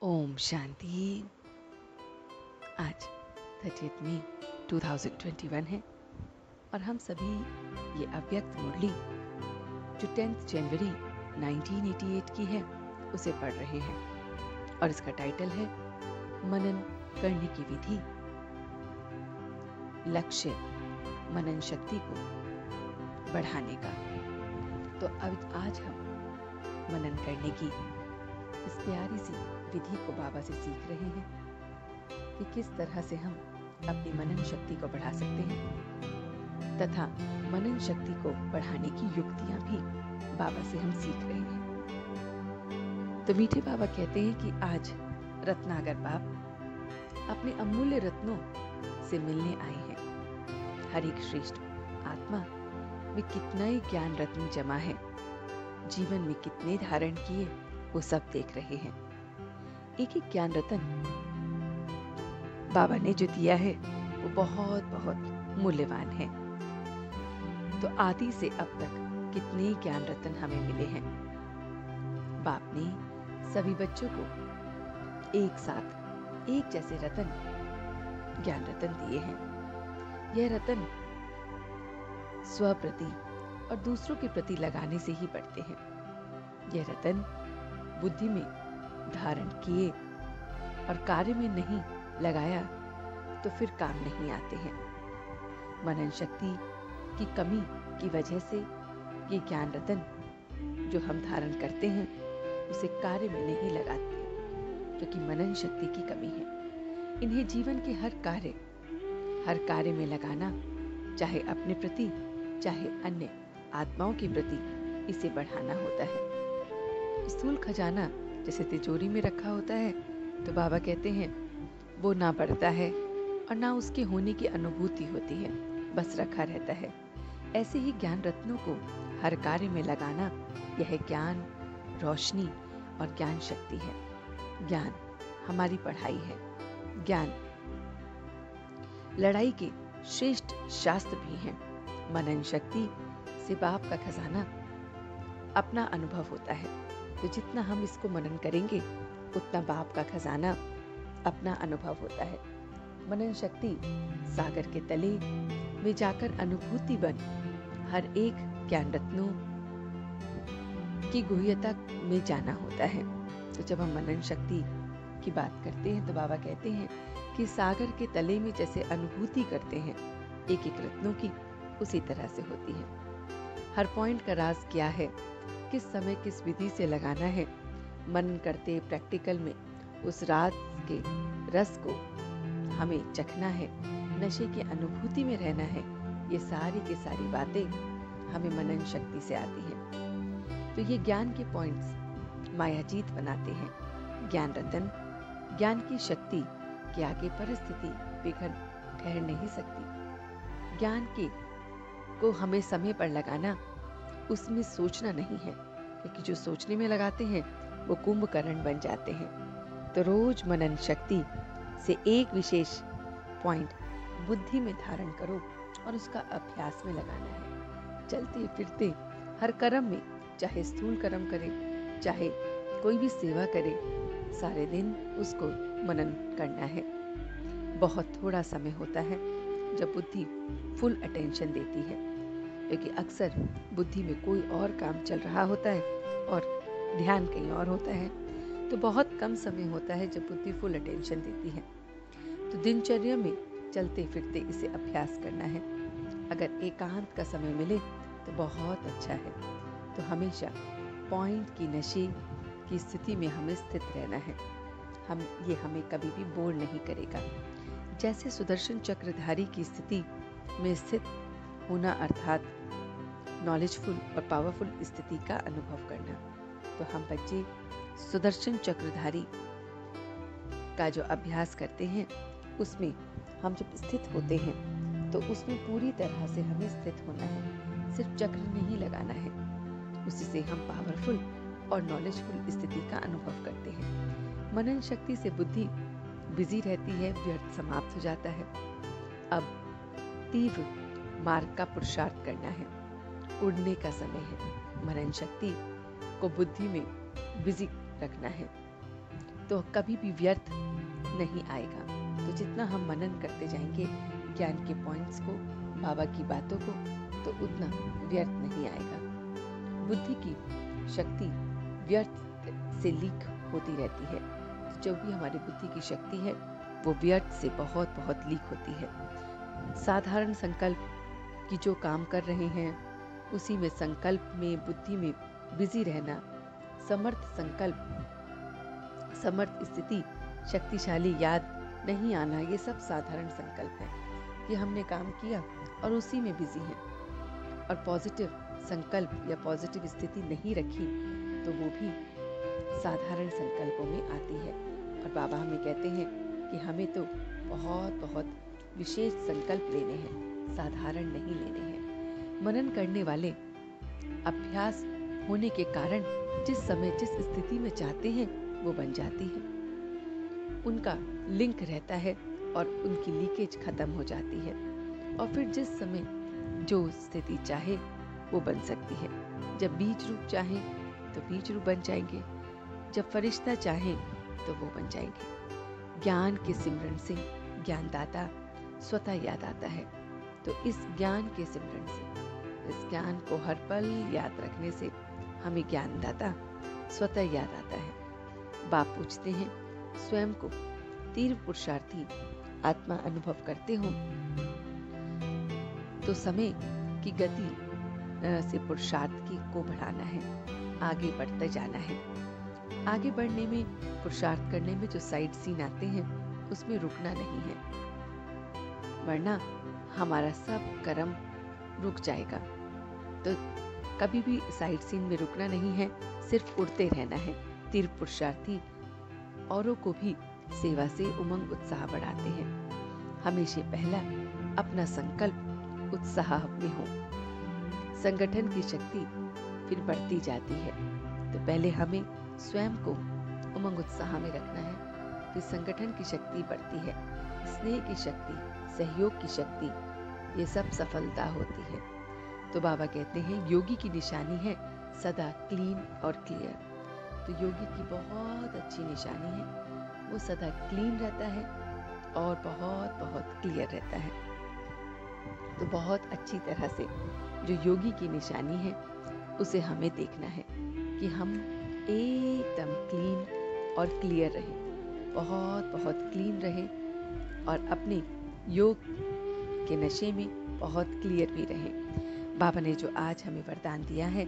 ओम शांति। आज 30 मई 2021 है और हम सभी ये अव्यक्त मुरली जो 10 जनवरी 1988 की है उसे पढ़ रहे हैं और इसका टाइटल है मनन करने की विधि। लक्ष्य मनन शक्ति को बढ़ाने का। तो अब आज हम मनन करने की इस प्यारी सी विधि को बाबा से सीख रहे हैं कि किस तरह से हम अपनी मनन शक्ति को बढ़ा सकते हैं तथा मनन शक्ति को बढ़ाने की युक्तियां भी बाबा से हम सीख रहे हैं। तो मीठे बाबा कहते हैं कि आज रत्नागर बाप अपने अमूल्य रत्नों से मिलने आए हैं। हर एक श्रेष्ठ आत्मा में कितना ही ज्ञान रत्न जमा है, जीवन में कितने धारण किए वो सब देख रहे हैं। एक एक ज्ञान रतन बाबा ने जो दिया है वो बहुत बहुत मूल्यवान है। तो आदि से अब तक कितने ज्ञान रतन हमें मिले हैं। बाप ने सभी बच्चों को एक साथ एक जैसे रतन ज्ञान रतन दिए हैं। यह रतन स्व प्रति और दूसरों के प्रति लगाने से ही बढ़ते हैं। यह रतन बुद्धि में धारण किए और कार्य में नहीं लगाया तो फिर काम नहीं आते हैं। मनन शक्ति की कमी की वजह से ये ज्ञान रतन जो हम धारण करते हैं उसे कार्य में नहीं लगाते क्योंकि मनन शक्ति की कमी है। इन्हें जीवन के हर कार्य में लगाना, चाहे अपने प्रति चाहे अन्य आत्माओं के प्रति, इसे बढ़ाना होता है। स्थूल खजाना जैसे तिजोरी में रखा होता है तो बाबा कहते हैं वो ना बढ़ता है और ना उसके होने की अनुभूति होती है, बस रखा रहता है। ऐसे ही ज्ञान रत्नों को हर कार्य में लगाना, यह ज्ञान, रोशनी और ज्ञान शक्ति है। ज्ञान हमारी पढ़ाई है। ज्ञान लड़ाई के श्रेष्ठ शास्त्र भी हैं। मनन शक्ति से बाप का खजाना अपना अनुभव होता है। तो जितना हम इसको मनन करेंगे उतना बाप का खजाना अपना अनुभव होता है। मनन शक्ति सागर के तले में जाकर अनुभूति बन हर एक ज्ञान रत्नों की गुह्यता में जाना होता है। तो जब हम मनन शक्ति की बात करते हैं तो बाबा कहते हैं कि सागर के तले में जैसे अनुभूति करते हैं एक एक रत्नों की, उसी तरह से होती है। हर पॉइंट का राज क्या है, किस समय किस विधि से लगाना है, मनन करते प्रैक्टिकल में उस राज के रस को हमें चखना है, नशे की अनुभूति में रहना है। ये सारी की सारी बातें हमें मनन शक्ति से आती हैं। तो ये ज्ञान के पॉइंट्स मायाजीत बनाते हैं। ज्ञान रतन, ज्ञान की शक्ति के आगे परिस्थिति बिखर ठहर नहीं सकती। ज्ञान को हमें समय पर लगाना, उसमें सोचना नहीं है, क्योंकि जो सोचने में लगाते हैं वो कुंभकर्ण बन जाते हैं। तो रोज मनन शक्ति से एक विशेष पॉइंट बुद्धि में धारण करो और उसका अभ्यास में लगाना है। चलते फिरते हर कर्म में, चाहे स्थूल कर्म करें चाहे कोई भी सेवा करे, सारे दिन उसको मनन करना है। बहुत थोड़ा समय होता है जब बुद्धि फुल अटेंशन देती है, क्योंकि अक्सर बुद्धि में कोई और काम चल रहा होता है और ध्यान कहीं और होता है। तो बहुत कम समय होता है जब बुद्धि फुल अटेंशन देती है। तो दिनचर्या में चलते फिरते इसे अभ्यास करना है। अगर एकांत का समय मिले तो बहुत अच्छा है। तो हमेशा पॉइंट की नशे की स्थिति में हमें स्थित रहना है। हमें कभी भी बोर नहीं करेगा। जैसे सुदर्शन चक्रधारी की स्थिति में स्थित होना, अर्थात नॉलेजफुल और पावरफुल स्थिति का अनुभव करना। तो हम बच्चे सुदर्शन चक्रधारी का जो अभ्यास करते हैं उसमें हम जब स्थित होते हैं तो उसमें पूरी तरह से हमें स्थित होना है, सिर्फ चक्र नहीं लगाना है। उसी से हम पावरफुल और नॉलेजफुल स्थिति का अनुभव करते हैं। मनन शक्ति से बुद्धि बिजी रहती है, व्यर्थ समाप्त हो जाता है। अब तीव्र मार्ग का पुरुषार्थ करना है, उड़ने का समय है। मनन शक्ति को बुद्धि में बिजी रखना है। तो कभी भी व्यर्थ नहीं आएगा। तो जितना हम मनन करते जाएंगे ज्ञान के पॉइंट्स को, बाबा की बातों को, तो उतना व्यर्थ नहीं आएगा। बुद्धि की शक्ति व्यर्थ से लीक होती रहती है। तो जो भी हमारी बुद्धि की शक्ति है वो व्यर्थ से बहुत बहुत लीक होती है। साधारण संकल्प की जो काम कर रहे हैं उसी में संकल्प में, बुद्धि में बिजी रहना, समर्थ संकल्प, समर्थ स्थिति, शक्तिशाली याद नहीं आना, ये सब साधारण संकल्प है कि हमने काम किया और उसी में बिजी हैं। और पॉजिटिव संकल्प या पॉजिटिव स्थिति नहीं रखी तो वो भी साधारण संकल्पों में आती है। और बाबा हमें कहते हैं कि हमें तो बहुत बहुत विशेष संकल्प लेने हैं, साधारण नहीं लेने हैं। मनन करने वाले अभ्यास होने के कारण जिस समय जिस स्थिति में चाहते हैं वो बन जाती है, उनका लिंक रहता है और उनकी लीकेज खत्म हो जाती है। और फिर जिस समय जो स्थिति चाहे वो बन सकती है। जब बीज रूप चाहे तो बीज रूप बन जाएंगे, जब फरिश्ता चाहे तो वो बन जाएंगे। ज्ञान के सिमरन से ज्ञानदाता स्वतः याद आता है। तो इस ज्ञान के सिमरन से, इस ज्ञान को हर पल याद रखने से हमें ज्ञानदाता स्वतः याद आता है। बाप पूछते हैं, स्वयं को तीव्र पुरुषार्थी आत्मा अनुभव करते हो तो समय की गति से पुरुषार्थ को बढ़ाना है, आगे बढ़ते जाना है। आगे बढ़ने में, पुरुषार्थ करने में जो साइड सीन आते हैं उसमें रुकना नहीं है, वरना हमारा सब कर्म रुक जाएगा। तो कभी भी साइड सीन में रुकना नहीं है, सिर्फ उड़ते रहना है। तीव्र पुरुषार्थी औरों को भी सेवा से उमंग उत्साह बढ़ाते हैं। हमेशा पहला अपना संकल्प उत्साह में हो, संगठन की शक्ति फिर बढ़ती जाती है। तो पहले हमें स्वयं को उमंग उत्साह में रखना है, फिर संगठन की शक्ति बढ़ती है, स्नेह की शक्ति, सहयोग की शक्ति, ये सब सफलता होती है। तो बाबा कहते हैं योगी की निशानी है सदा क्लीन और क्लियर। तो योगी की बहुत अच्छी निशानी है, वो सदा क्लीन रहता है और बहुत बहुत क्लियर रहता है। तो बहुत अच्छी तरह से जो योगी की निशानी है उसे हमें देखना है कि हम एकदम क्लीन और क्लियर रहें, बहुत बहुत क्लीन रहें और अपने योग के नशे में बहुत क्लियर भी रहें। बाबा ने जो आज हमें वरदान दिया है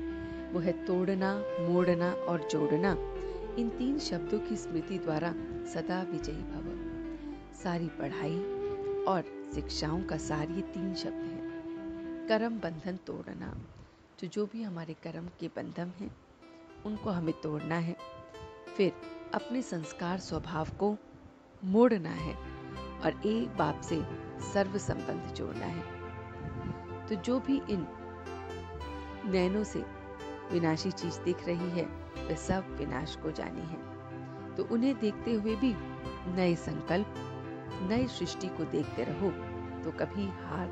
वो है तोड़ना, मोड़ना और जोड़ना। इन 3 शब्दों की स्मृति द्वारा सदा विजयी भव। सारी पढ़ाई और शिक्षाओं का सार ये 3 शब्द हैं। कर्म बंधन तोड़ना, जो भी हमारे कर्म के बंधन हैं उनको हमें तोड़ना है। फिर अपने संस्कार स्वभाव को मोड़ना है और एक बाप से सर्व संबंध जोड़ना है। तो जो भी इन नैनों से विनाशी चीज दिख रही है वह सब विनाश को जानी है। तो उन्हें देखते हुए भी नए संकल्प, नई सृष्टि को देखते रहो तो कभी हार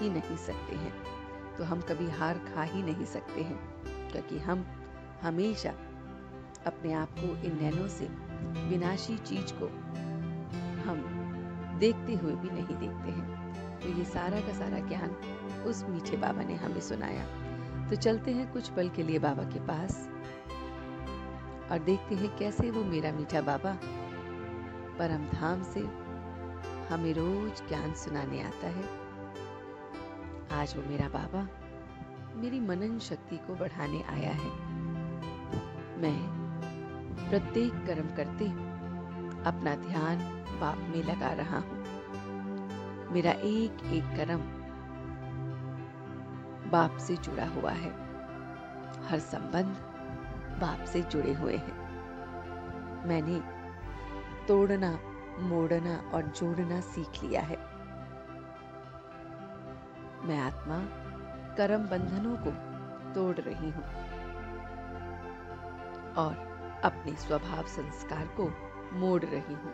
ही नहीं सकते हैं। तो हम कभी हार खा ही नहीं सकते हैं, क्योंकि हम हमेशा अपने आप को इन नैनों से विनाशी चीज को हम देखते हुए भी नहीं देखते हैं। तो ये सारा का सारा ज्ञान उस मीठे बाबा ने हमें सुनाया। तो चलते हैं कुछ पल के लिए बाबा के पास और देखते हैं कैसे वो मेरा मीठा बाबा परम धाम से हमें रोज ज्ञान सुनाने आता है। आज वो मेरा बाबा मेरी मनन शक्ति को बढ़ाने आया है। मैं प्रत्येक कर्म करते अपना ध्यान बाप में लगा रहा हूँ। मेरा एक एक कर्म बाप से जुड़ा हुआ है, हर संबंध बाप से जुड़े हुए हैं। मैंने तोड़ना, मोड़ना और जोड़ना सीख लिया है। मैं आत्मा कर्म बंधनों को तोड़ रही हूँ और अपने स्वभाव संस्कार को मोड़ रही हूँ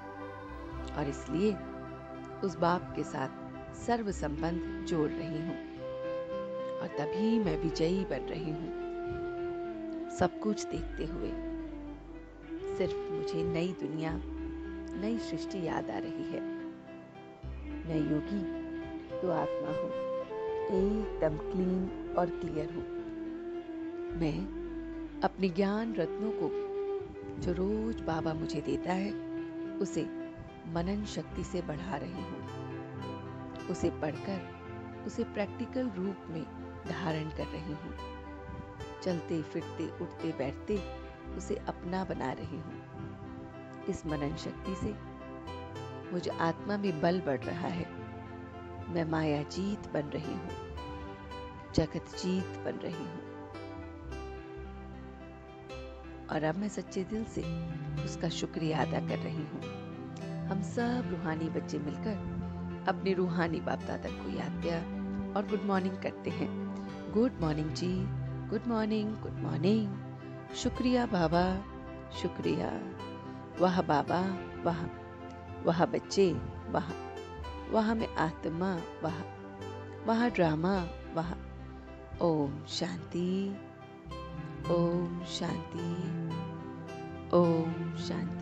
और इसलिए उस बाप के साथ सर्व संबंध जोड़ रही हूँ और तभी मैं विजयी बन रही हूँ। सब कुछ देखते हुए, सिर्फ मुझे नई दुनिया, नई सृष्टि याद आ रही है। मैं योगी तो आत्मा हूँ, एकदम क्लीन और क्लियर हूँ। मैं अपने ज्ञान रत्नों को जो रोज बाबा मुझे देता है, उसे मनन शक्ति से बढ़ा रही हूँ। उसे पढ़कर उसे प्रैक्टिकल रूप में धारण कर रही हूँ। चलते फिरते उठते बैठते उसे अपना बना रही हूँ। इस मनन शक्ति से मुझ आत्मा में बल बढ़ रहा है। मैं माया जीत बन रही हूँ, जगत जीत बन रही हूँ। और अब मैं सच्चे दिल से उसका शुक्रिया अदा कर रही हूँ। हम सब रूहानी बच्चे मिलकर अपने रूहानी बाप दादा को याद प्यार और गुड मॉर्निंग करते हैं। गुड मॉर्निंग जी, गुड मॉर्निंग, गुड मॉर्निंग। शुक्रिया बाबा, शुक्रिया। वाह बाबा, वाह वाह बच्चे, वाह वाह में आत्मा, वाह वाह ड्रामा, वाह। ओम शांति, ओम शांति, ओम शांति।